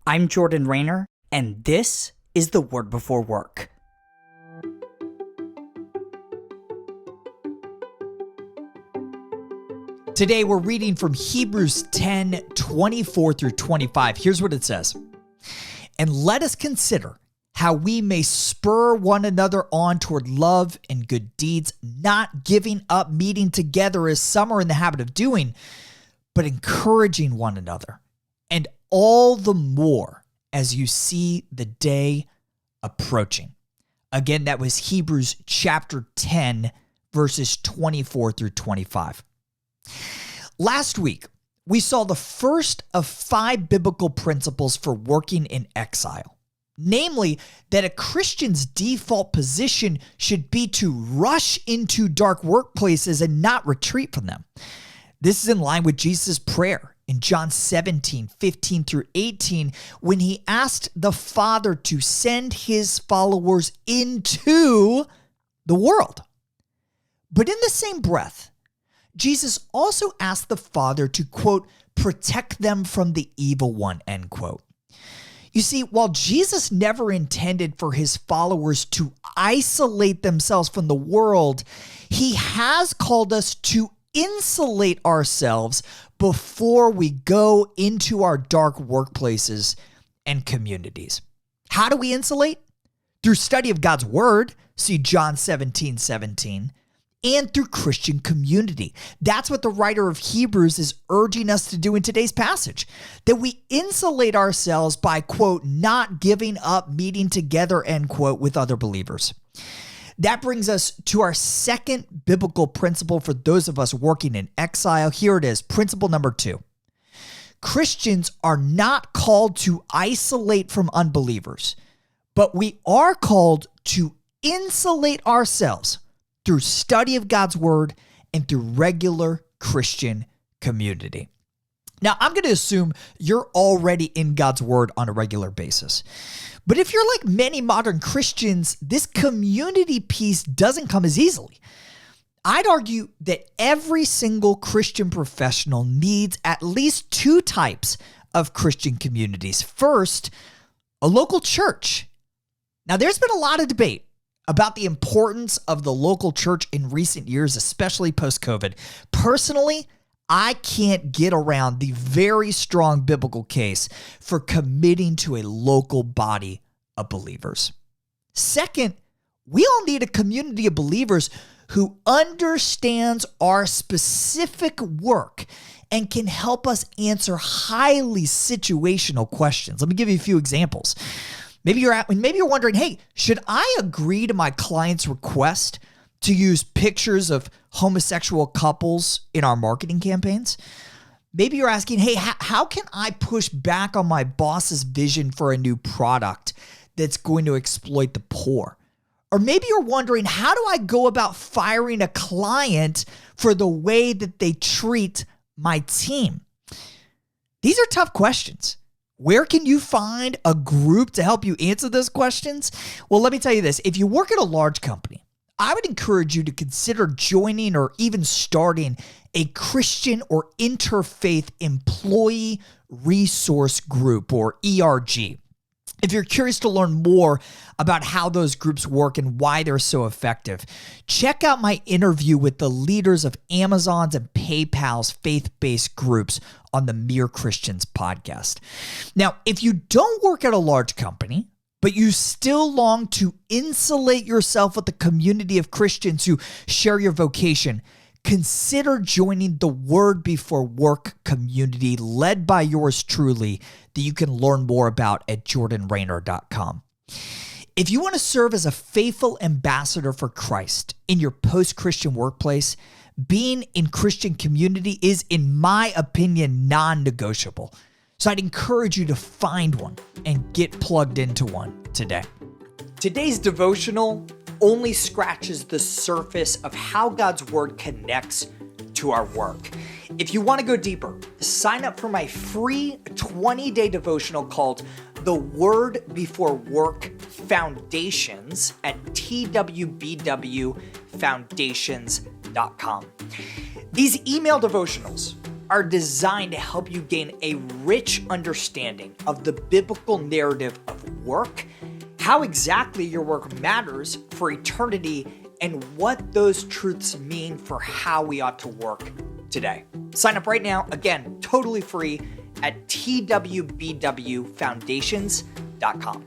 I'm Jordan Raynor, and this is the Word Before Work. Today we're reading from Hebrews 10:24 through 25. Here's what it says. And let us consider how we may spur one another on toward love and good deeds, not giving up meeting together as some are in the habit of doing, but encouraging one another. And all the more as you see the day approaching. Again, that was Hebrews chapter 10, verses 24 through 25. Last week, we saw the first of 5 biblical principles for working in exile. Namely, that a Christian's default position should be to rush into dark workplaces and not retreat from them. This is in line with Jesus' prayer in John 17:15 through 18, when he asked the Father to send his followers into the world. But in the same breath, Jesus also asked the Father to, quote, protect them from the evil one, end quote. You see, while Jesus never intended for his followers to isolate themselves from the world, he has called us to insulate ourselves before we go into our dark workplaces and communities. How do we insulate? Through study of God's word, see John 17:17, and through Christian community. That's what the writer of Hebrews is urging us to do in today's passage, that we insulate ourselves by, quote, not giving up meeting together, end quote, with other believers. That brings us to our second biblical principle for those of us working in exile. Here it is, principle number 2. Christians are not called to isolate from unbelievers, but we are called to insulate ourselves through study of God's word and through regular Christian community. Now, I'm going to assume you're already in God's word on a regular basis. But if you're like many modern Christians, this community piece doesn't come as easily. I'd argue that every single Christian professional needs at least 2 types of Christian communities. First, a local church. Now, there's been a lot of debate about the importance of the local church in recent years, especially post-COVID. Personally, I can't get around the very strong biblical case for committing to a local body of believers. Second, we all need a community of believers who understands our specific work and can help us answer highly situational questions. Let me give you a few examples. Maybe you're wondering, hey, should I agree to my client's request to use pictures of homosexual couples in our marketing campaigns? Maybe you're asking, hey, how can I push back on my boss's vision for a new product that's going to exploit the poor? Or maybe you're wondering, how do I go about firing a client for the way that they treat my team? These are tough questions. Where can you find a group to help you answer those questions? Well, let me tell you this. If you work at a large company, I would encourage you to consider joining or even starting a Christian or interfaith employee resource group, or ERG. If you're curious to learn more about how those groups work and why they're so effective, check out my interview with the leaders of Amazon's and PayPal's faith-based groups on the Mere Christians podcast. Now, if you don't work at a large company, but you still long to insulate yourself with the community of Christians who share your vocation, consider joining the Word Before Work community led by yours truly that you can learn more about at jordanraynor.com. If you want to serve as a faithful ambassador for Christ in your post-Christian workplace, being in Christian community is, in my opinion, non-negotiable. So I'd encourage you to find one and get plugged into one today. Today's devotional only scratches the surface of how God's word connects to our work. If you want to go deeper, sign up for my free 20-day devotional called The Word Before Work Foundations at twbwfoundations.com. These email devotionals are designed to help you gain a rich understanding of the biblical narrative of work, how exactly your work matters for eternity, and what those truths mean for how we ought to work today. Sign up right now, again, totally free at twbwfoundations.com.